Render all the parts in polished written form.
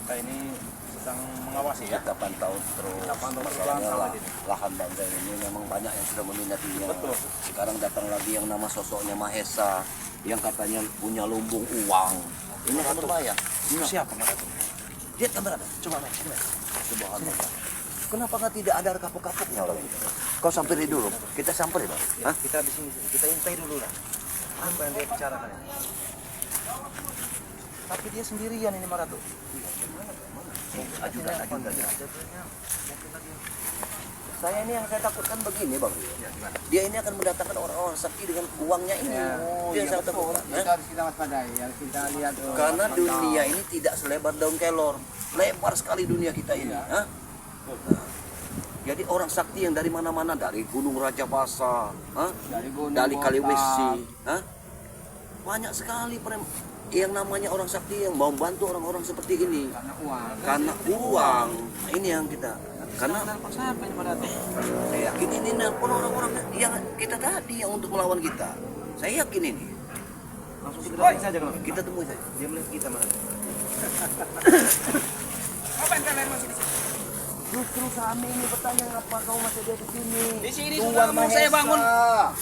kita ini sedang mengawasi ya. Kita pantau terus. Kita pantau terus Masalahnya lahan bangga ini memang banyak yang sudah meminatinya. Betul. Sekarang datang lagi yang nama sosoknya Mahesa yang katanya punya lumbung uang. Ini kan berbahaya. Siapa mereka? Lihat kamera, coba lihat. Subhanallah. Kenapa nggak tidak ada kapok-kapoknya orang itu? Kau samperin dulu, kita samperin dong. Ya, kita di sini, kita intai dulu lah. Apa yang dia bicarakan ini? Tapi dia sendirian ini Maratu. Ajudan. Saya ini yang saya takutkan begini bang. Dia ini akan mendatangkan orang-orang sakti dengan uangnya ini. Dia yang saya takutkan. Harus kita waspadai, harus kita lihat. Karena dunia ini tidak selebar daun kelor, lebar sekali dunia kita ini. Hah? Jadi orang sakti yang dari mana-mana, dari Gunung Rajabasa, dari Kaliwesi, banyak sekali yang namanya orang sakti yang mau bantu orang-orang seperti ini. Karena uang. Ini yang kita. Karena saya yakin ini nelpon orang-orang yang kita tadi yang untuk melawan kita. Saya yakin ini. Langsung kita datang saja kalau Kita temui saja. dia melihat kita Maratu. Apa yang kalian masih di sini? Justru kami ini bertanya apa kau masih ada di sini? Di sini Tuan sudah mau saya Mahesa. bangun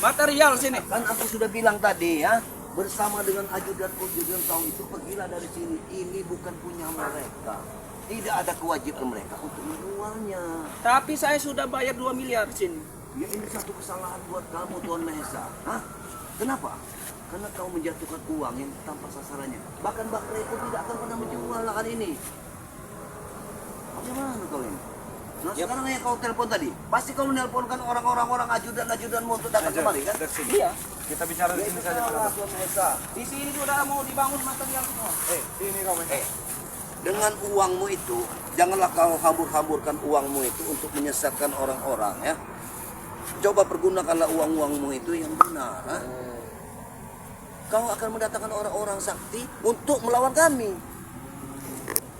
material sini. Kan aku sudah bilang tadi ya, bersama dengan ajudan kau itu pergilah dari sini. Ini bukan punya mereka. Tidak ada kewajiban mereka untuk menjualnya. Tapi saya sudah bayar 2 miliar sini. Ya ini satu kesalahan buat kamu Tuan Mahesa. Hah? Kenapa? Karena kau menjatuhkan uang yang tanpa sasarannya. Bahkan Bakre itu tidak akan pernah menjual lahan ini. Bagaimana kau ini? Nah sekarang yang kau telepon tadi, pasti kau menelponkan orang-orang ajudan-ajudanmu untuk datang kemari kan? Iya. Kita bicara di sini saja Maratu. Tuan Mahesa. Di sini sudah mau dibangun material semua. Sini kau main. Dengan uangmu itu, janganlah kau hambur-hamburkan uangmu itu untuk menyesatkan orang-orang ya. Coba pergunakanlah uang-uangmu itu yang benar. Ha? Kau akan mendatangkan orang-orang sakti untuk melawan kami.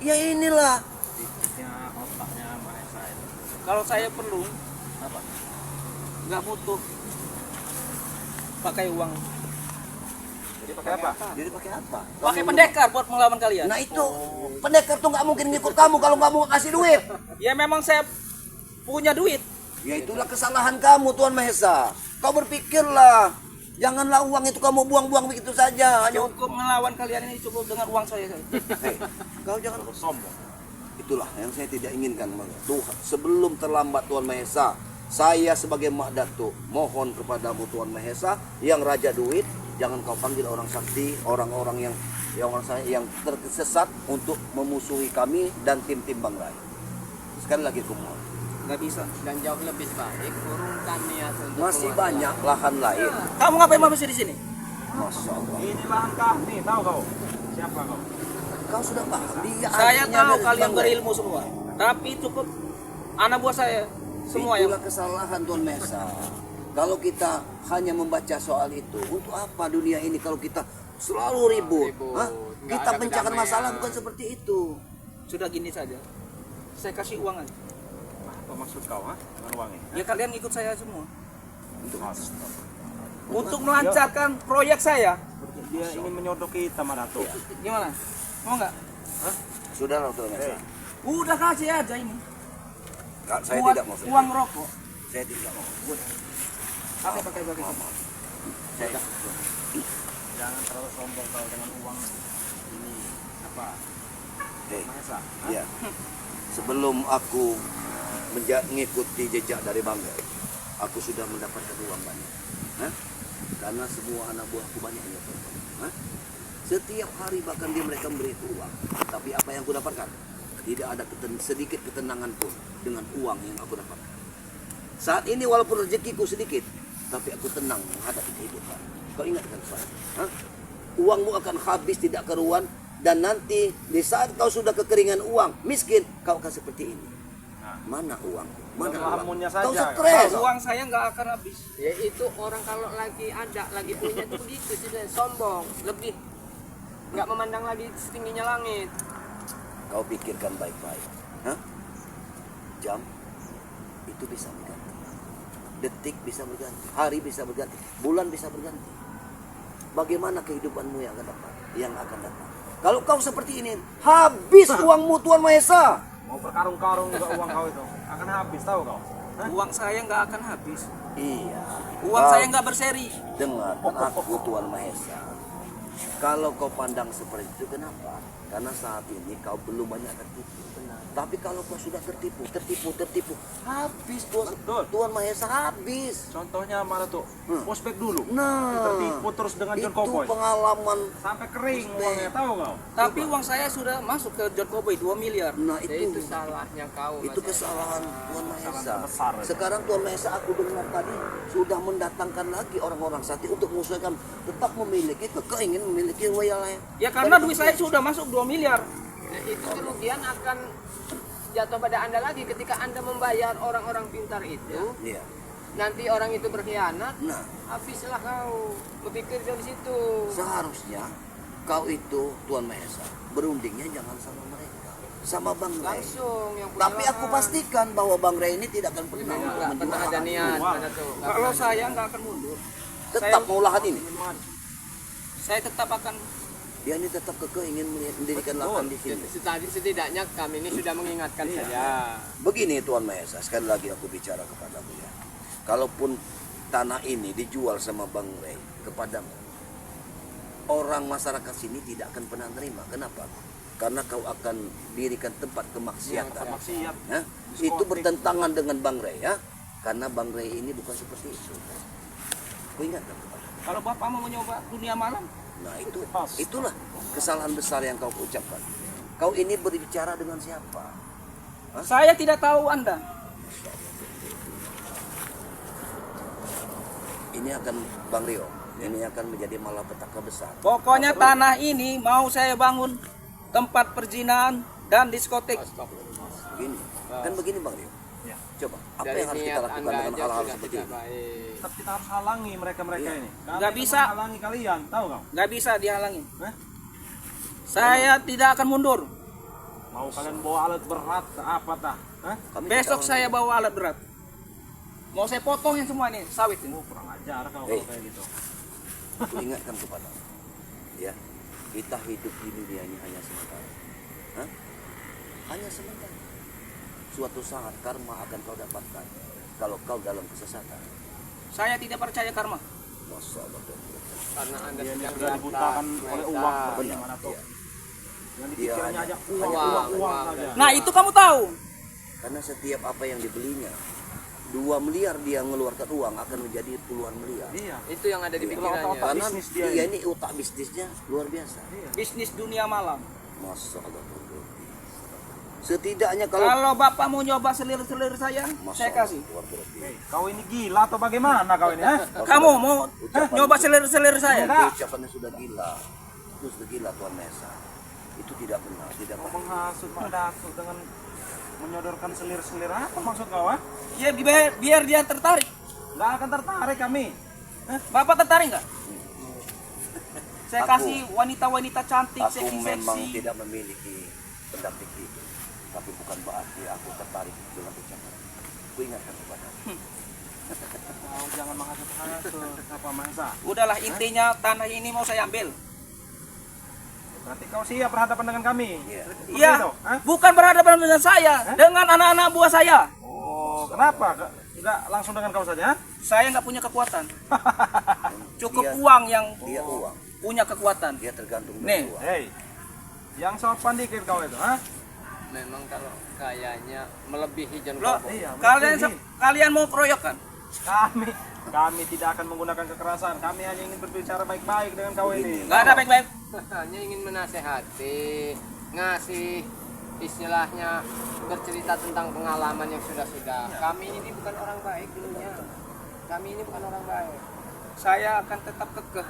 Ya inilah. Titiknya otaknya Mahesa itu. Kalau saya perlu, Apa? nggak butuh pakai uang. Jadi pakai apa? Jadi pakai apa? Pakai pendekar buat melawan kalian. Nah itu, pendekar tuh nggak mungkin ngikut kamu kalau nggak mau kasih duit. Ya memang saya punya duit. Ya itulah kesalahan kamu Tuan Mahesa. Kau berpikirlah. Janganlah uang itu kamu buang-buang begitu saja. Hanya untuk... Cukup melawan kalian ini cukup dengan uang saya. Hei, kau jangan Sombong. Itulah yang saya tidak inginkan. Tuhan, sebelum terlambat Tuan Mahesa, saya sebagai Mak Datuk mohon kepadamu Tuan Mahesa yang raja duit, jangan kau panggil orang sakti, orang-orang yang tersesat untuk memusuhi kami dan tim-tim Bang Rai. Sekali lagi aku mohon. Nggak bisa. Dan jauh lebih baik urungkan niat untuk Masih keluar. banyak lahan lain. Kamu ngapain masih di sini? Masya Allah. Ini lahan kah? Nih, tahu kau? Siapa kau? Kau sudah paham. Dia Saya artinya tahu dari kalian Bang Rai. berilmu semua. Tapi cukup anak buah saya semua yang Itulah kesalahan Tuan Mahesa. Kalau kita hanya membaca soal itu, untuk apa dunia ini kalau kita selalu ribut? Hah? Nggak Kita ada pecahkan kedamaian. masalah bukan seperti itu. sudah gini saja. Saya kasih uang aja. Apa maksud kau dengan uang ini? Ya kalian ikut saya semua. Astaga. Untuk melancarkan proyek saya. Dia ingin menyodok kita Maratu. Gimana? Mau nggak? Sudah lah Tuan Mahesa. Udah kasih aja ini. Saya Buat tidak mau. uang rokok. Saya tidak mau. Pakai. Saya Jangan terlalu sombong kau dengan uang ini. Apa? Mahesa. ya. Sebelum aku mengikuti jejak dari Bang Rai, aku sudah mendapatkan uang banyak. Hah? Karena semua anak buahku banyak yang berkorban. Hah? Setiap hari bahkan mereka memberi uang. Tapi apa yang aku dapatkan? Tidak ada sedikit ketenangan pun dengan uang yang aku dapatkan. Saat ini walaupun rezekiku sedikit, tapi aku tenang menghadapi kehidupan. Kau ingatkan saya. Hah? Uangmu akan habis tidak keruan. Dan nanti di saat kau sudah kekeringan uang, miskin, kau akan seperti ini. Mana uang? Mana Lamunnya uang? Kau saja. stres. Uang saya nggak akan habis. Ya itu orang kalau lagi ada, lagi punya itu begitu sih, sombong, lebih nggak memandang lagi setingginya langit. Kau pikirkan baik-baik. Hah? Jam itu bisa berganti. Detik bisa berganti. Hari bisa berganti. Bulan bisa berganti. Bagaimana kehidupanmu yang akan datang? Yang akan datang. Kalau kau seperti ini, habis uangmu Tuan Mahesa. Mau berkarung-karung juga uang kau itu. Akan habis, tahu kau? Hah? Uang saya nggak akan habis. Iya. Uang saya nggak berseri. Dengarkan aku Tuan Mahesa. Kalau kau pandang seperti itu, kenapa? Karena saat ini kau belum banyak tertipu. Tapi kalau kau sudah tertipu, habis Tuan Mahesa habis. Contohnya mana tuh? Prospek dulu. Nah, Tertipu terus dengan John itu Cowboy. pengalaman. Sampai kering uangnya, tahu kau? Tapi uang saya sudah masuk ke John Cowboy 2 miliar. Nah Ya, itu salahnya kau. itu Mas. kesalahan Tuan Kesalahan Mahesa. terbesar itu. Sekarang Tuan Mahesa aku dengar tadi sudah mendatangkan lagi orang-orang sakti untuk mengusulkan tetap memiliki keingin memiliki wilayah. Ya karena duit saya sudah masuk 2 miliar. Nah, itu kerugian akan jatuh pada Anda lagi ketika Anda membayar orang-orang pintar itu. Iya. Nanti orang itu berkhianat, Nah, habislah kau berpikir dari situ. seharusnya kau itu Tuan Mahesa berundingnya jangan sama mereka, sama Bang Ray. Langsung yang punya Tapi aku lahan. pastikan bahwa Bang Ray ini tidak akan pernah Memang nggak menjual pernah ada lahan. niat. Wah. Mana tuh? Nggak Kalau pernah. saya nggak akan mundur. Tetap mau lahan ini. Saya tetap akan. Dia ini tetap kekeh ingin mendirikan lahan di sini. Setidaknya kami ini sudah mengingatkan Iya. saja. Begini Tuan Mahesa, sekali lagi aku bicara kepadamu ya. Kalaupun tanah ini dijual sama Bang Ray kepadamu, orang masyarakat sini tidak akan pernah terima. Kenapa? Karena kau akan dirikan tempat kemaksiatan. Maksiat. Ya? Itu bertentangan dengan Bang Ray ya. Karena Bang Ray ini bukan seperti itu. Kau ingatkan kepada. Kalau bapak mau mencoba dunia malam, Nah itulah kesalahan besar yang kau ucapkan. Kau ini berbicara dengan siapa? saya tidak tahu Anda. Ini akan Bang Rio, ini akan menjadi malapetaka besar. Pokoknya tanah ini mau saya bangun tempat perjinahan dan diskotek. Begini, kan begini Bang Rio. Ya. Coba, apa Dari yang harus kita niat lakukan Anda dengan aja hal-hal sudah seperti tidak ini? baik. Tetap kita harus halangi mereka-mereka Iya. ini. Nggak Kami bisa. halangi kalian, tahu kau? Nggak bisa dihalangi. Hah? Saya tidak akan mundur. Mau kalian bawa alat berat apa tah? Hah? Kami Besok tidak- saya bawa alat berat. Mau saya potongin semua ini sawit ini. Kurang ajar kau Hei. kalau kayak gitu. Aku ingatkan kepada ya, kita hidup di dunia ini hanya sementara. Hah? Hanya sementara. Suatu saat karma akan kau dapatkan kalau kau dalam kesesatan. Saya tidak percaya karma. Masya Allah. Karena Anda Dia ini sudah sudah dibutakan oleh uang seperti Benar. mana tuh? Iya. Yang Dia dipikirnya hanya- aja uang uang aja. aja. Nah itu kamu tahu. Karena setiap apa yang dibelinya 2 miliar dia mengeluarkan uang akan menjadi puluhan miliar. Iya. Itu yang ada di Iya. pikirannya. Otak Karena bisnis dia dia ini. ini otak bisnisnya luar biasa. Bisnis dunia malam. Masya Allah. Setidaknya kalau Kalau bapak mau nyoba selir-selir saya Masya kasih. Allah, luar biasa. Hei, kau ini gila atau bagaimana kau ini? Hah? Kamu mau nyoba selir-selir saya? Enggak. Ucapannya sudah gila. Itu sudah gila Tuan Mesa. Itu tidak benar, tidak Kau baik. menghasut Pak Datuk dengan menyodorkan selir-selir apa maksud kau? Ah? Ya biar dia tertarik. Nggak akan tertarik kami. Bapak tertarik nggak? Saya Aku- kasih wanita-wanita cantik, Aku memang seksi-seksi. tidak memiliki pendamping hidup. Tapi bukan berarti aku tertarik dengan ucapan. Aku ingatkan kepada Kau jangan menghasut-hasut apa Mahesa. Udahlah intinya tanah ini mau saya ambil. Berarti kau siap berhadapan dengan kami. Iya. Seperti Iya, itu, hah? bukan berhadapan dengan saya, dengan anak-anak buah saya. Oh, kenapa? Enggak langsung dengan kau saja? Hah? Saya nggak punya kekuatan. Cukup Dia- uang yang dia uang. punya kekuatan. Dia tergantung Nih. dari uang. Hei, yang sopan dikit kau itu, hah? Memang kalau kayaknya melebihi John Loh, Cowboy. Iya, kalian mau keroyok kan? Kami tidak akan menggunakan kekerasan. Kami hanya ingin berbicara baik-baik dengan kau ini. Nggak ada baik-baik. Hanya ingin menasehati, ngasih istilahnya bercerita tentang pengalaman yang sudah-sudah. Kami ini bukan orang baik dulunya. Kami ini bukan orang baik. Saya akan tetap kekeh.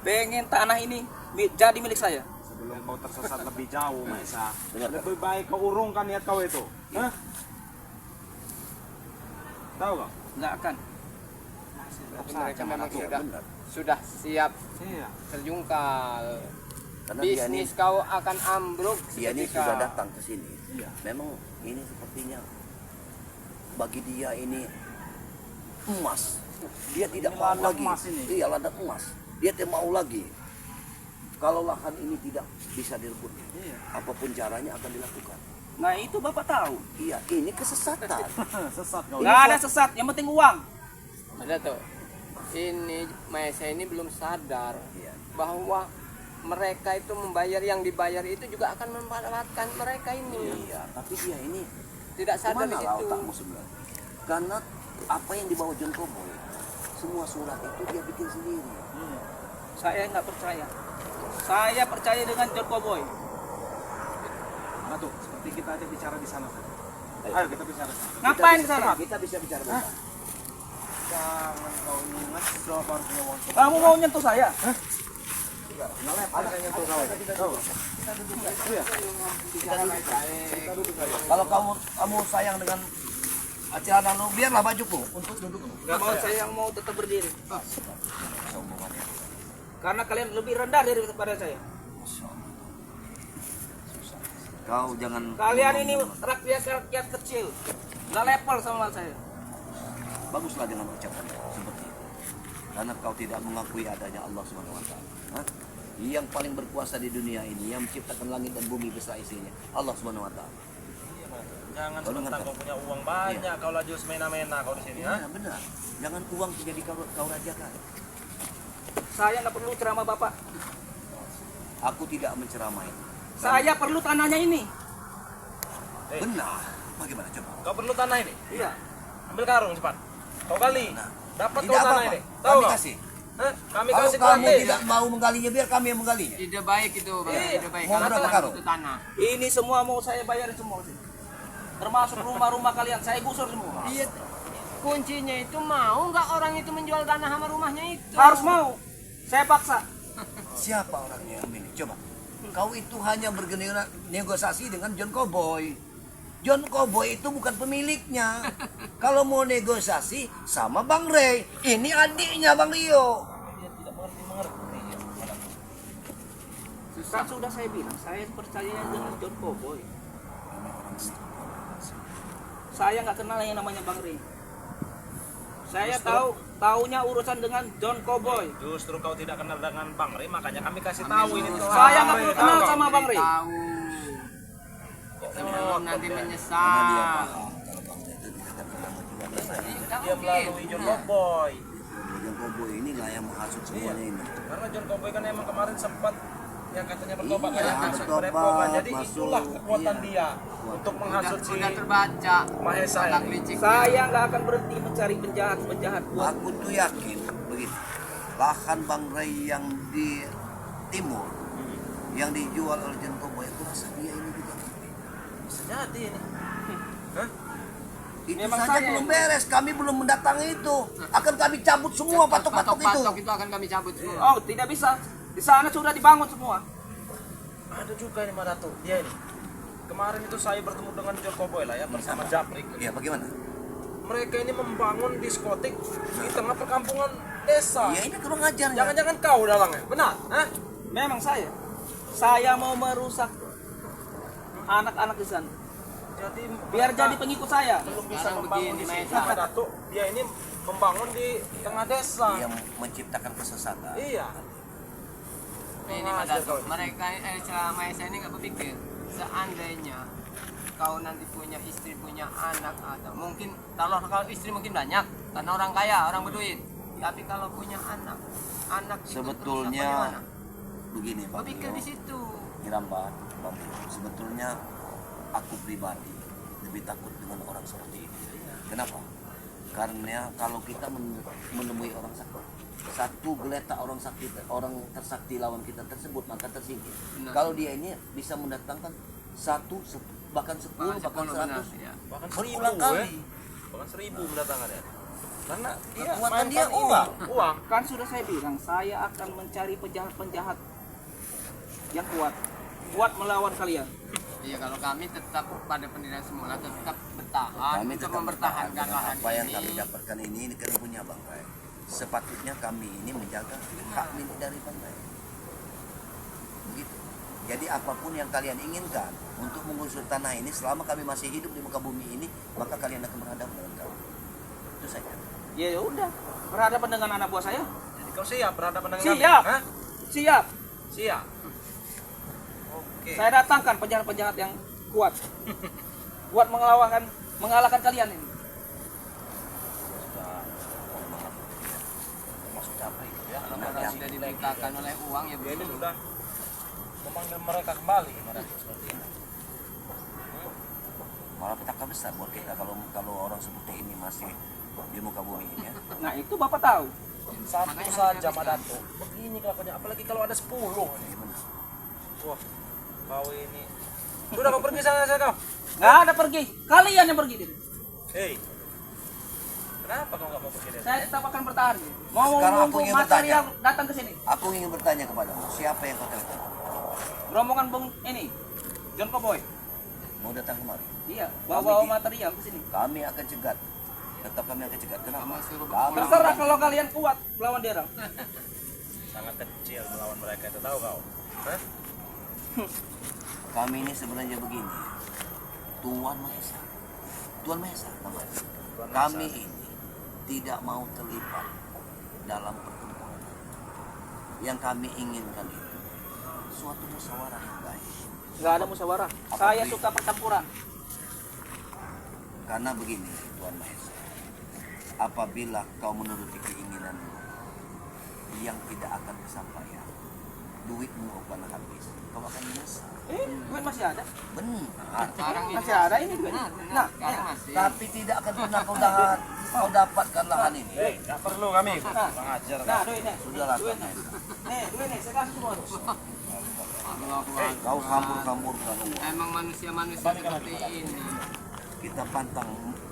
Pengen tanah ini jadi milik saya. Sebelum kau tersesat lebih jauh, Maisa. Dengar, Lebih baik kau urungkan niat kau itu. Hah? Tahu kau? Nggak akan. Tapi mereka memang Iya, sudah benar. sudah siap Iya. terjungkal. Karena dia ini, Bisnis kau akan ambruk dia ini seketika. sudah datang ke sini. Iya. Memang ini sepertinya bagi dia ini emas. Dia tidak Ini mau ladang lagi. emas ini. Iya, ladang emas. Dia tidak mau lagi Kalau lahan ini tidak bisa direbut, Iya. apapun caranya akan dilakukan. Nah itu Bapak tahu. Iya, ini kesesatan. Sesat kau. Nggak ada sesat, yang penting uang. Ada tuh. Ini Maesa ini belum sadar Iya. bahwa mereka itu membayar, yang dibayar itu juga akan memanfaatkan mereka ini. Iya, tapi dia ini Tidak sadar di kemana situ. otakmu sebenarnya? Karena apa yang dibawa John Koboy, semua surat itu dia bikin sendiri. Saya nggak percaya. Saya percaya dengan John Cowboy. Nah tuh, seperti kita aja bicara di sana. Ayo. Ayo kita bicara. Ngapain ke sana? Kita bisa bicara bentar. Jangan kau ingat siapa harus punya uang. Kamu mau nyentuh saya? Ada yang tuh kau. Kalau kamu sayang dengan celana lu, biarlah bajuku untuk duduk. Nggak mau, saya yang mau tetap berdiri. Karena kalian lebih rendah daripada saya. Kau jangan. Kalian ini rakyat kecil, nggak level sama saya. Baguslah dengan ucapan seperti itu. Karena kau tidak mengakui adanya Allah Subhanahu wa taala. Hah? Yang paling berkuasa di dunia ini, yang menciptakan langit dan bumi beserta isinya, Allah Subhanahu wa taala. Jangan Kau mentang dengar, kau punya uang banyak, kau laju semena-mena kau di sini, ha? Iya, benar. Jangan uang menjadi kau rajakan. Saya nggak perlu ceramah Bapak. Aku tidak menceramai. Saya perlu tanahnya ini. Benar. Bagaimana coba? Kau perlu tanah ini? Iya. Ambil karung cepat. Kau gali. Nah, Dapat kau tidak tanah apa-apa. ini. Tahu Kami kau? kasih. Hah? Kami Kalau kasih kamu gratis. tidak mau menggalinya, biar kami yang menggalinya. Ide baik itu, Bang. Iya. Ide baik. Mau Karena berapa tanah karung? itu tanah. Ini semua mau saya bayarin semua sih. Termasuk rumah-rumah kalian, saya gusur semua. Iya. Kuncinya itu mau nggak orang itu menjual tanah sama rumahnya itu? Harus mau. Saya paksa. Siapa orangnya yang memilih? Coba. Kau itu hanya negosiasi dengan John Cowboy. John Cowboy itu bukan pemiliknya. Kalau mau negosiasi sama Bang Ray, ini adiknya Bang Rio. Dia tidak mengerti. Kan sudah saya bilang, saya percaya dengan John Cowboy. Saya nggak kenal yang namanya Bang Ray. Saya taunya urusan dengan John Cowboy. Justru kau tidak kenal dengan Bang Ray, makanya kami kasih tahu ini. Saya nggak perlu kenal sama Bang Ray. Tahu. Sebelum nanti Karena dia menyesal. paham kalau Bang Ray itu tidak akan pernah menjual. Dia melalui John Cowboy. John Cowboy ini lah yang menghasut semuanya ini. Karena John Cowboy kan emang kemarin sempat yang katanya bertobat Iya, kan, masuk bertobat, padepokan. Jadi masuk, itulah kekuatan iya. dia untuk menghasut si Sudah terbaca. Mahesa Otak ini. licik. Saya nggak akan berhenti mencari penjahat-penjahat buat Aku tuh yakin begini. Lahan Bang Ray yang di timur yang dijual oleh John Cowboy, aku rasa dia ini juga. Bisa jadi ini. Hah? Itu Memang saja saya belum yang- beres, kami belum mendatangi itu. Akan kami cabut semua patok-patok itu. Patok itu akan kami cabut semua. Oh, tidak bisa. Di sana sudah dibangun semua. Ada juga ini Mbak Datu, dia ini. Kemarin itu saya bertemu dengan John Cowboy lah ya bersama Japrik. Ya bagaimana? Mereka ini membangun diskotik di tengah perkampungan desa. Ya ini kurang ajar ya. Jangan-jangan kau dalangnya, benar? Hah? Memang saya. Saya mau merusak anak-anak di sana. Jadi Biar jadi pengikut saya. belum bisa Sekarang membangun begini, di sini Maesa. Mbak Datu. Dia ini membangun di tengah desa. Yang menciptakan kesesatan. Iya. Ini Mas Dato, mereka selama saya ini nggak berpikir seandainya kau nanti punya istri, punya anak, atau mungkin kalau istri mungkin banyak karena orang kaya, orang berduit. Tapi kalau punya anak itu Sebetulnya terus apa, begini Pak berpikir di situ. Kirambat, Bang Rio. Sebetulnya aku pribadi lebih takut dengan orang seperti ini. Kenapa? Karena kalau kita menemui orang sakti, satu geletak orang tersakti lawan kita tersebut maka tersingkir. Benar. Kalau dia ini bisa mendatangkan bahkan 10 bahkan 100 ya. Bahkan berulang 1000 kali. Bahkan 1000 mendatangkannya. Karena dia Kekuatan dia mainkan ini, uang. Uang. Kan sudah saya bilang, saya akan mencari penjahat-penjahat yang kuat. Kuat melawan kalian. Iya, kalau kami tetap pada pendirian semula, tetap bertahan Kami untuk tetap mempertahankan dengan lahan apa yang ini. kami dapatkan ini kan punya Bang Ray. Sepatutnya kami ini menjaga hak milik dari Bang Ray. Begitu. Jadi apapun yang kalian inginkan untuk mengusur tanah ini selama kami masih hidup di muka bumi ini, maka kalian akan berhadapan dengan kami. Itu saja. Ya udah, berhadapan dengan anak buah saya. Jadi kau siap berhadapan dengan Siap. kami? Hah? Siap. Siap. Oke. Saya datangkan penjahat-penjahat yang kuat. Kuat mengalahkan kalian ini. Sudah masuk capek gitu ya. Kalau orang sudah diberitakan oleh uang ya Dia ini begitu. sudah memanggil mereka kembali mereka seperti ini. Malah petaka besar buat kita kalau orang seperti ini masih di muka bumi ini ya. Nah itu Bapak tahu. Satu saja Madato. Begini kelakuannya, apalagi kalau ada 10 nih. Wah, kau ini. Sudah kau pergi sana kau. Nggak ada pergi. Kalian yang pergi. Hei. Kenapa kau nggak mau pergi dari? Saya tetap akan bertahan. Mau Sekarang aku nunggu ingin material datang ke sini. Aku ingin bertanya kepadamu, siapa yang kau telepon? Rombongan Bung ini, John Cowboy. Mau datang kemari? Iya, bawa material ke sini. Kami akan cegat. Tetap kami akan cegat. Kenapa? Kamu suruh Kami Terserah kalau kalian kuat melawan dia. Sangat kecil melawan mereka itu, tahu kau? Hah? Kami ini sebenarnya begini. Tuan Mahesa. Tuan Mahesa namanya. Tuan Kami Mahesa. ini tidak mau terlibat dalam pertempuran. Yang kami inginkan itu suatu musyawarah yang baik. Nggak ada musyawarah. Saya suka pertempuran. Karena begini, Tuan Mahesa. Apabila kau menuruti keinginanmu yang tidak akan kesampaian, duitmu akan habis. Kau akan menyesal. Duit masih ada. Benar. Sekarang ini Masih ada ini duit. Benar, Nah, sekarang masih. Tapi tidak akan pernah kau dapatkan lahan ini. Hei, nggak perlu kami. Mengajar nah kau. duitnya. Sudahlah, Duit Tuan nih. Mahesa. Duit nih, saya kasih semua. Allahu Akbar. Kau hambur-hamburkan uang. Emang manusia-manusia seperti ini. Kita pantang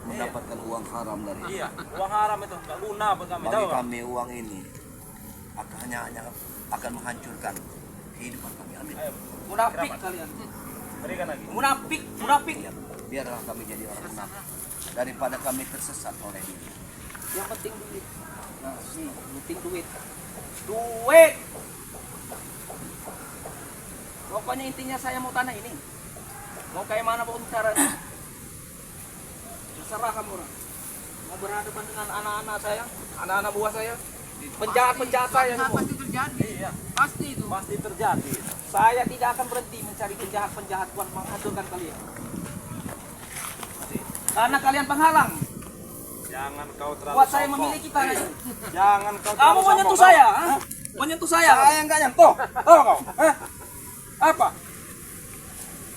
mendapatkan uang haram dari Iya, uang haram itu nggak guna buat kami, tahu bagi kau? kami uang ini hanya akan menghancurkan kehidupan kami. Amin. Ayo, Munafik kalian. berikan lagi. Munafik. Biarlah kami jadi orang munafik daripada kami tersesat oleh diri. Yang penting duit. Nah, nih, penting duit. Duit. Pokoknya intinya saya mau tanah ini. Mau kayak mana pun caranya. Terserah kamu orang. Mau berhadapan dengan anak-anak saya, anak-anak buah saya, penjahat-penjahat saya semua. Pasti terjadi. Iya, Pasti itu. pasti terjadi. Saya tidak akan berhenti mencari penjahat-penjahat buat menghancurkan kalian. Karena kalian penghalang. Jangan kau terlalu Buat saya sombong. memiliki tanah ini. Jangan kau Kamu terlalu mau nyentuh sombong, saya? Hah? Mau nyentuh saya? Saya nggak nyentuh. Tahu kau? Hah? Apa?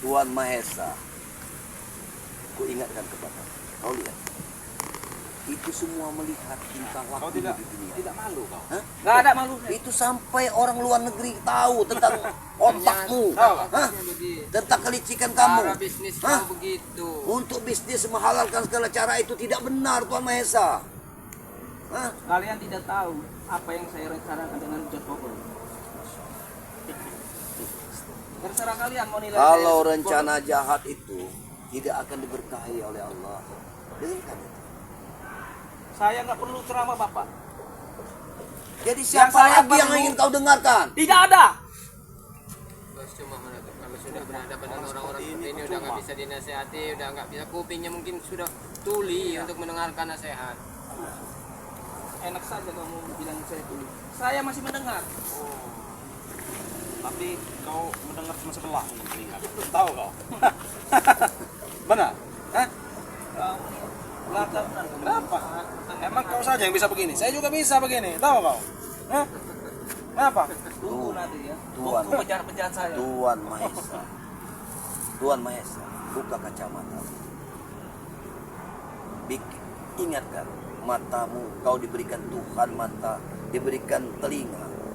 Tuan Mahesa, ku ingatkan kepada kau lihat. Itu semua melihat tingkah Kau laku tidak di dunia. tidak malu kau. Hah? Gak ada malunya. Itu sampai orang luar negeri tahu tentang otakmu, Tahu. hah? Begitu. Tentang kelicikan kamu. Cara bisnis Hah? kau begitu. Untuk bisnis menghalalkan segala cara itu tidak benar, Tuan Mahesa. Hah? Kalian tidak tahu apa yang saya rencanakan dengan John Cowboy. Terserah kalian mau nilai Kalau saya rencana jahat itu tidak akan diberkahi oleh Allah. Dengarkan itu. saya nggak perlu ceramah Bapak. Jadi siapa saya lagi yang perlu- ingin kau dengarkan? Tidak ada. Bos cuma menutup kalau sudah berhadapan dengan orang-orang seperti ini udah nggak bisa dinasehati, udah nggak bisa, kupingnya mungkin sudah tuli untuk mendengarkan nasihat. Enak saja kamu bilang saya dulu. Saya masih mendengar. Tapi kau mendengar cuma sebelah telinga. Tahu kau? Benar? Hah? Belakang Kenapa? Emang kau saja yang bisa begini? Saya juga bisa begini. Tahu kau? Hah? Kenapa? tunggu nanti ya. Tuan. Tunggu penjahat-penjahat saya. Tuan Mahesa. Tuan Mahesa, buka kacamata. Ingatkan, matamu kau diberikan Tuhan mata, diberikan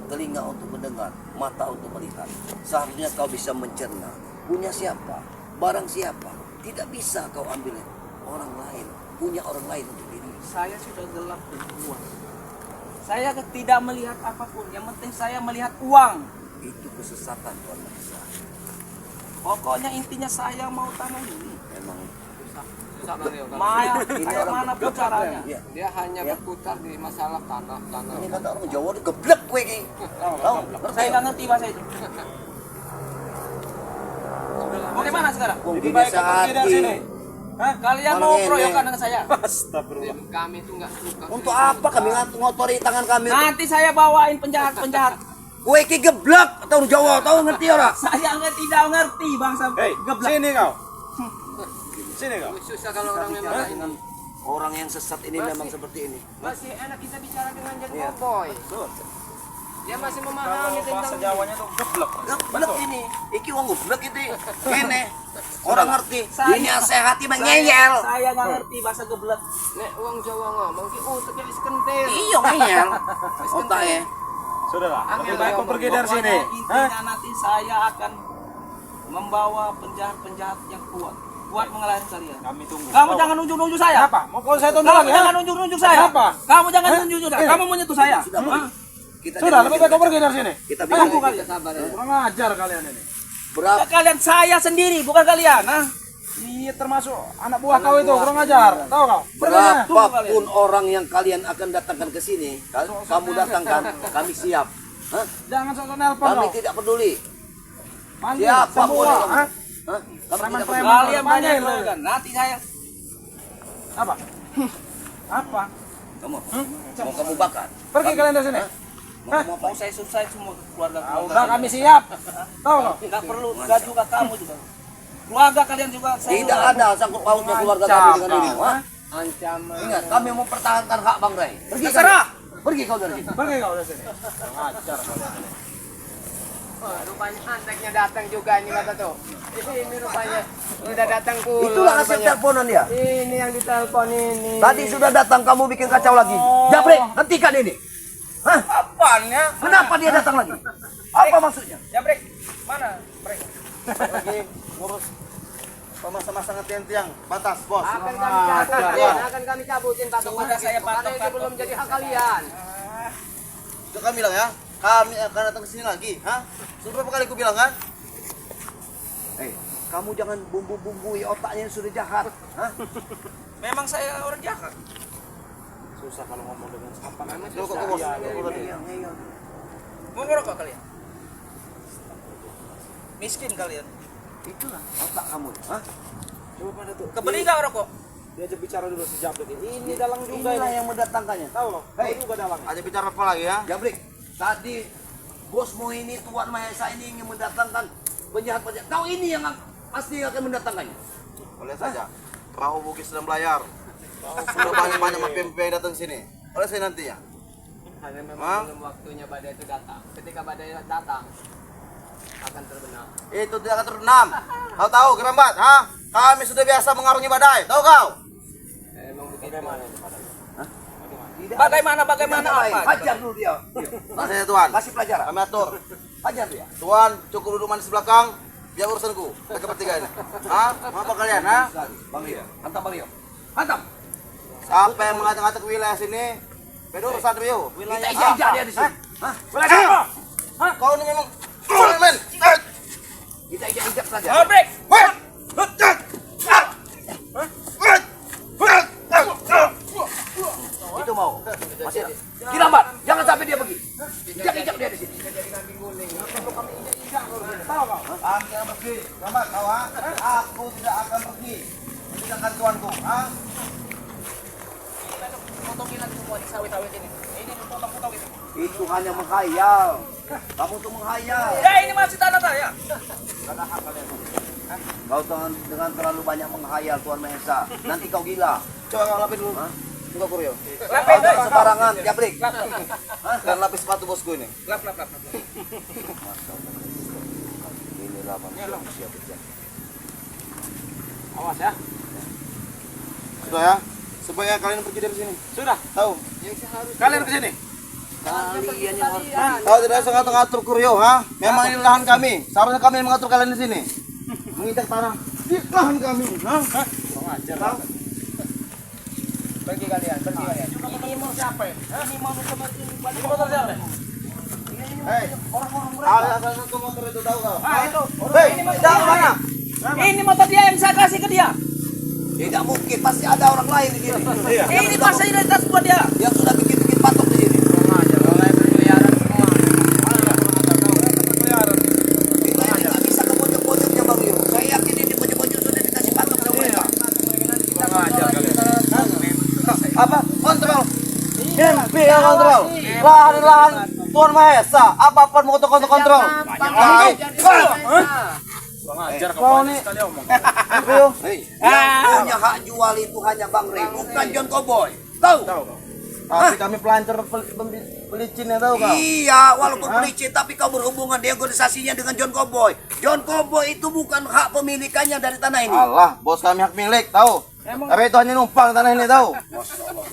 telinga untuk mendengar, mata untuk melihat. Seharusnya kau bisa mencerna. Punya siapa? Barang siapa? Tidak bisa kau ambil orang lain. Punya orang lain untuk diri. Saya sudah gelap dan uang. Saya tidak melihat apapun. Yang penting saya melihat uang. Itu kesesatan, Tuan Mahesa. Pokoknya intinya saya mau tanah ini. Memang Susah Bang Rio, kalau Maya, Ini kayak orang mana pun caranya. ya. dia hanya berputar di masalah tanah. Ini kata orang Jawa itu geblek kowe iki. Tahu? Saya nggak ngerti bahasa itu. Bagaimana sekarang? Wong Lebih gini baik kau pergi dari sini. sehati. Hah? Kalian Malah mau ngene. keroyokan dengan saya? Astagfirullah. Kami tuh nggak suka. Untuk apa kami ngotori tangan kami? Nanti saya bawain penjahat-penjahat Kowe iki geblek tahu Jawa, tahu ngerti ora? Saya tidak ngerti bangsa geblek. Sini kau. Sini kau. Susah kalau orang memang Dengan orang yang sesat ini memang seperti ini. masih enak kita bicara dengan Jan Boboy. Dia masih memahami Bahasa tentang Jawanya tuh geblek. Geblek ini, iki wong geblek itu kene. Orang ngerti. Saya- Ini asehati mengeyel. Saya nggak ngerti bahasa geblek. nek wong Jawa ngomong ki utek wis kentir. Iya ngeyel. Otaknya. Sudahlah, lebih baik kau pergi dari Pokoknya sini. intinya nanti saya akan membawa penjahat-penjahat yang kuat mengalahkan kalian. Kami tunggu. Kamu Kau- jangan nunjuk-nunjuk saya. Apa? Mau kau saya tunduk Kamu lagi? jangan nunjuk-nunjuk saya. Apa? Kamu jangan nunjuk-nunjuk saya. Kamu menyentuh saya. Sudah, Hah? Kita Sudah, lebih baik kau pergi dari sini. Kita Tunggu bilang kalian. Sabar ya. Kurang ajar kalian ini. berapa Kalian saya sendiri, bukan kalian. Hah? Iya, termasuk anak buah kau itu kurang ajar. Tahu kau? Pergi sana. berapapun orang yang kalian akan datangkan ke sini, kamu datangkan, kami siap. Hah? Jangan sok nelpon Kami kau. tidak peduli. Panggil Siapa semua. boleh. Hah? Hah? Kami tidak peduli. Preman-preman. Kalian banyak Panggil. slogan. Nanti saya Apa? Apa? Kamu mau kamu bakar? Pergi kalian dari sini. Mau kamu apa? mau saya selesai semua keluarga. Ah, udah kami siap. Tahu kau? Tidak perlu, enggak juga kamu juga. Keluarga kalian juga saya. Tidak ada sangkut pautnya keluarga Macam kami dengan kau. ini. Hah? Ancaman. Ingat, kami mau pertahankan hak Bang Ray. Pergi Terserah. kalian. Pergi kau dari sini. Pergi kau dari sini. Kurang ajar kalian ini. Wah, rupanya anteknya datang juga ini kata tuh. Ini rupanya udah datang pula. Itulah hasil rupanya. teleponan dia. Ini yang ditelepon ini. Tadi sudah datang, kamu bikin kacau lagi. Jabrek, hentikan ini. Hah? Apanya? Kenapa dia datang lagi? Apa maksudnya? Ya break. Mana? Break. Lagi ngurus pemasangan tiang-tiang batas, bos. Akan kami cabutin, akan kami cabutin Pak Sudah saya Karena patok, itu patok. belum jadi hak kalian. Itu kami bilang ya, kami akan datang ke sini lagi, hah? Sudah berapa kali aku bilang kan? Kamu jangan bumbu-bumbui otaknya yang sudah jahat. Hah? Memang saya orang jahat. Susah kalau ngomong dengan siapa. Loh, kok bos? Mau ngerokok kalian? Miskin kalian. Itulah otak kamu. Hah? Coba pada tuh. Kebeli nggak rokok? Diajak bicara dulu si Jabrik ini. Ini dalang juga Inilah ini. yang mendatangkannya. Tahu loh. Hei. Kau juga dalang. Ada bicara apa lagi ya? Jabrik, tadi bosmu ini Tuan Mahesa ini ingin mendatangkan penjahat-penjahat. Kau ini yang pasti akan mendatangkannya. Oleh saja, perahu Bugis sedang belayar. Sudah banyak-banyak PMP yang datang ke sini. Oleh saya nantinya. Hanya Hah? memang belum waktunya badai itu datang. Ketika badai datang akan terbenam. Itu tidak akan terbenam. Kau tahu, Gerambat, hah? Kami sudah biasa mengarungi badai. Tahu kau? Emang begitu. Bagaimana itu pada? Tidak Bagaimana ada- bagaimana tidak ada lain. apa? Hajar dulu dia. Rasanya Tuan. Kasih pelajaran. Kami atur. Hajar dia. Tuan, cukup duduk manis belakang. Biar urusanku. Mereka bertiga ini. Hah? Mau apa kalian, hah? Bang Rio, hantam Bang Rio. Hantam. Siapa yang mengatakan ke wilayah sini? Beda urusan Rio. Kita ijak dia di sini. Hah? Kau ini memang men. Kita ijak saja. Oh, break. Itu mau. Masih ada. Kirambat, jangan sampai dia pergi. Ijak dia di sini. Kami akan pergi. Gerambat, kau ha? Aku tidak akan pergi. Meninggalkan tuanku, ha? Potongin nanti semua di sawit-sawit ini. Ini potong-potong ini. Itu hanya menghayal. Kamu tuh menghayal. Ya ini masih tanah saya. Kau dengan terlalu banyak menghayal Tuan Mahesa. Nanti kau gila. Coba kau lapis dulu. Hah? Enggak Kurio. Kau jangan sembarangan, Jabrik. Dan lapis sepatu bosku ini. Lap lap lap. Inilah manusia kejam. Awas ya. Sudah ya. Sebaiknya kalian pergi dari sini. Sudah. Tahu? Kalian ke sini. Kalian yang harus Kau tidak usah ngatur-ngatur Kurio, ha? Memang ini lahan kami. Seharusnya kami yang mengatur kalian di sini. Menginjak tanah di lahan kami, ha? Kurang ajar. Tahu? Pergi kalian, pergi kalian. Ini mau siapa? Ini mau seperti ini. Ini motor siapa? Hei, ada salah satu motor itu tahu kau? Ah itu. Hei, tahu mana? Ini motor dia yang saya kasih ke dia. tidak mungkin, pasti ada orang lain di sini. Ini fasilitas buat dia. Yang sudah bikin patok di sini. Mulai berkeliaran semua. Kita ini nggak bisa ke pojok-pojoknya Bang Rio. Saya yakin ini pojok-pojok sudah dikasih patok sama mereka. Apa? Kontrol. Mimpi yang kontrol. Lahan Tuhan Maha Esa, apapun mau kontrol. Bang ajar Kau nih. sekali omong. Rio. Yang punya hak jual itu hanya Bang Rey, bukan John Cowboy. Tahu? Tapi kami pelancar pelicin ya tahu kau. Iya, walaupun pelicin tapi kau berhubungan negosiasinya dengan John Cowboy. John Cowboy itu bukan hak pemilikannya dari tanah ini. Allah, bos kami hak milik tahu. Tapi itu hanya numpang tanah ini tahu.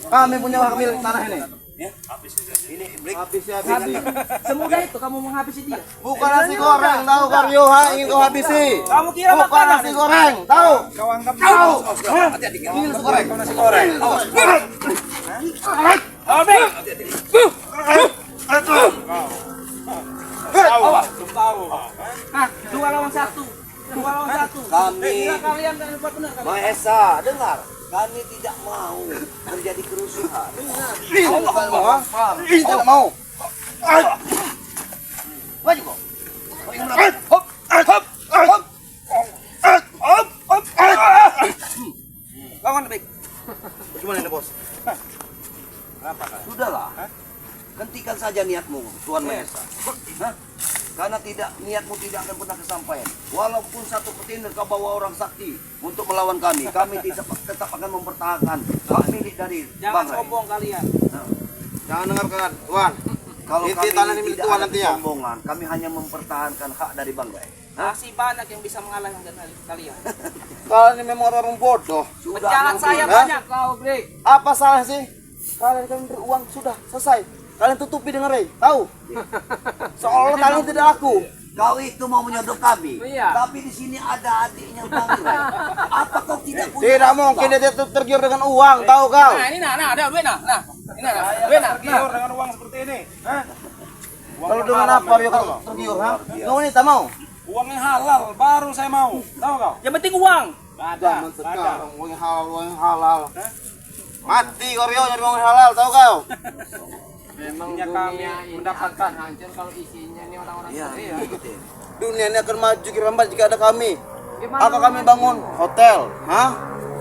Kami punya hak milik tanah ini. Ini break. Habis. Semudah itu kamu menghabisi dia. Bukan nasi goreng tahu Karyo, ingin kau habisi. Kamu kira Bukan makanan nasi goreng, tahu? Kau anggap Tahu? Hati-hati. Ini nasi goreng. nasi goreng. Tahu. Nah, 2 lawan 1. 2 lawan 1. Kami Kira kalian kan hebat benar kan? Mahesa, dengar. Kami tidak mau terjadi kerusuhan. Tidak mau. Maju kau. Kau ingin melakukan? Hop, hop, hop. Lawan baik. Gimana ini bos? Sudahlah. Hentikan saja niatmu, Tuhan Mahesa. Hah? Karena niatmu tidak akan pernah kesampaian. Walaupun satu petinju kau bawa orang sakti untuk melawan kami tetap akan mempertahankan hak milik dari Jangan Bang Ray. sombong kalian. Jangan dengarkan, Tuhan. Kalau Inti kami tanah ini milik tidak Tuhan ada nantinya. kesombongan, kami hanya mempertahankan hak dari Bang Ray. Masih banyak yang bisa mengalahkan kalian. Kalian ini memang orang bodoh. Penjahat saya Hah? banyak kau, Break. Apa salah sih? Kalian kan beri uang sudah selesai. Kalian tutupi dengan Ray, tahu? Seolah kalian tidak laku. Kau itu mau menyodok kami, Iya. tapi di sini ada adiknya Bang Ray. Apa kau tidak punya? Tidak mungkin dia tergiur dengan uang, tahu kau? Nah, ini ada duit nah. Ini duit nah. Tergiur dengan uang seperti ini. Hah? Uang Kalau yang dengan haram apa yang Rio tahu kalau kau? tergiur, ha? Kau ini tak mau? Uang yang halal baru saya mau. Tahu kau? Yang penting uang. Ada. Zaman sekarang uang yang halal. Mati kau Rio nyari uang yang halal, tahu kau? Memang Dunia dunia kami ini mendapatkan. akan hancur kalau isinya ini orang-orang Iya, seperti iya, ini. gitu ya. Dunia ini akan maju kirambat jika ada kami. Gimana Apa kami bangun hotel, ha?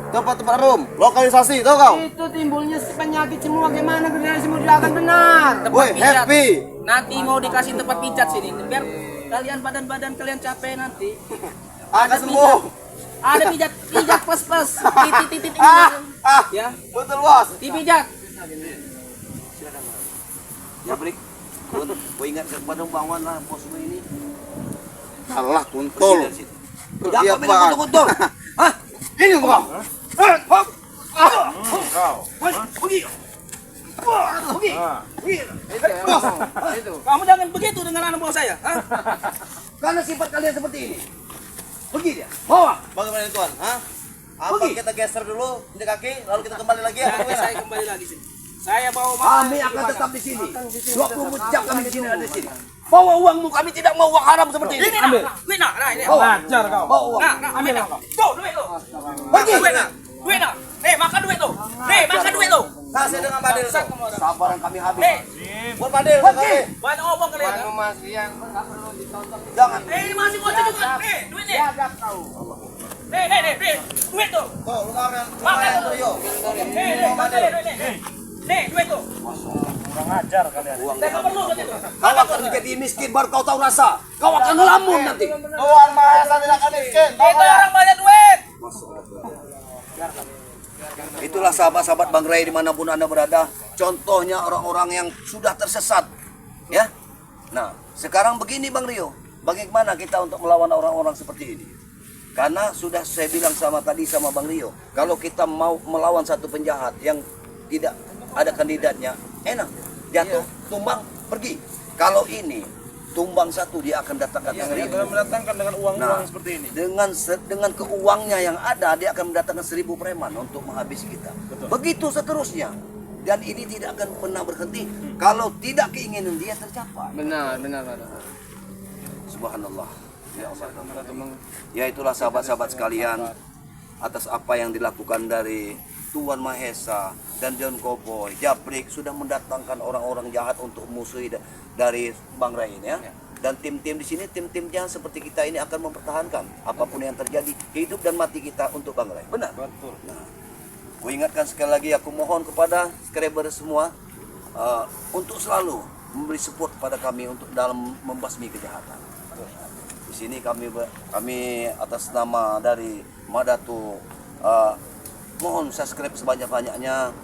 Tempat-tempat room, lokalisasi, tahu kau? Itu timbulnya penyakit semua, gimana generasi muda akan benar. Woi, happy. Nanti mau dikasih tempat pijat sini. Biar kalian badan kalian capek nanti. Akan sembuh. Ada pijat plus. Titit ini. Ya, Betul bos. dipijat. Ya break. Kau ingat kepada bangun lah bosmu ini. Allah Pergi kuntul. dari situ. Pergi Jangan apa? bilang kotor. Hah? Ini kau. Hop. Kau. Pergi. Pergi. Pergi. Itu. Kamu jangan begitu dengan anak buah saya. Hah? Karena sifat kalian seperti ini. Pergi dia. Bawa. Bagaimana ini, Tuan? Hah? Apa Pergi. kita geser dulu di kaki, lalu kita kembali lagi ya? Nanti saya kembali lagi sini. Saya bawa Kami akan tetap di sini. 24 jam kami di sini ada di sini. Bawa uangmu, kami tidak mau uang haram seperti ini. Ini duit nah, ini. Ajar kau. Bawa uang. Ambil nah. Tuh, duit tuh. Pergi. Duit nah. Nih, makan duit tuh. Nih, makan duit tuh. Kasih dengan Padil. Sabaran kami habis. Nih, Buat Padil, Pergi. banyak ngomong kalian. Anu Mas yang nggak perlu ditonton. Jangan. Ini masih bocah juga. Nih, duit nih. Jaga kau. Nih, duit tuh. Tuh, lumayan Makan tuh. Rio. Nih, duit tuh. Kurang ajar kalian. Saya nggak perlu duit itu. Kau akan menjadi miskin baru kau tahu rasa. Kau akan ngelamun nanti. Tuhan Maha Esa tidak akan miskin. Tahu Itu ya? orang banyak duit. Itulah sahabat-sahabat Bang Ray dimanapun Anda berada. Contohnya orang-orang yang sudah tersesat. Ya. Nah, sekarang begini Bang Rio. Bagaimana kita untuk melawan orang-orang seperti ini? Karena sudah saya bilang tadi sama Bang Rio. Kalau kita mau melawan satu penjahat yang tidak ada kandidatnya, enak. Jatuh, tumbang, pergi. Kalau ini, tumbang satu dia akan datangkan seribu. Kita mendatangkan dengan uang-uang seperti ini. Dengan keuangnya yang ada dia akan mendatangkan 1000 preman untuk menghabisi kita. Begitu seterusnya. Dan ini tidak akan pernah berhenti kalau tidak keinginan dia tercapai. Benar. Subhanallah. Ya Allah. Ya itulah sahabat-sahabat sekalian, atas apa yang dilakukan dari Tuhan Maha Esa dan John Cowboy, Japrik sudah mendatangkan orang-orang jahat untuk musuhi dari Bang Ray ini ya. Dan tim-tim di sini, tim-tim jahat seperti kita ini akan mempertahankan apapun yang terjadi, hidup dan mati kita untuk Bang Ray. Benar? Betul. Aku ingatkan sekali lagi, aku mohon kepada subscriber semua untuk selalu memberi support pada kami untuk dalam membasmi kejahatan. Di sini kami atas nama dari Madato mohon subscribe sebanyak-banyaknya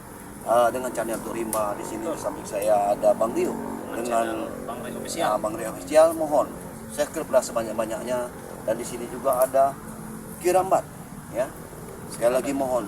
dengan channel Turimba. Di sini di samping saya ada Bang Rio dengan Bang Ray Official. Bang Rio Official. Mohon subscribe lah sebanyak-banyaknya, dan di sini juga ada Kirambat ya. Sekali lagi mohon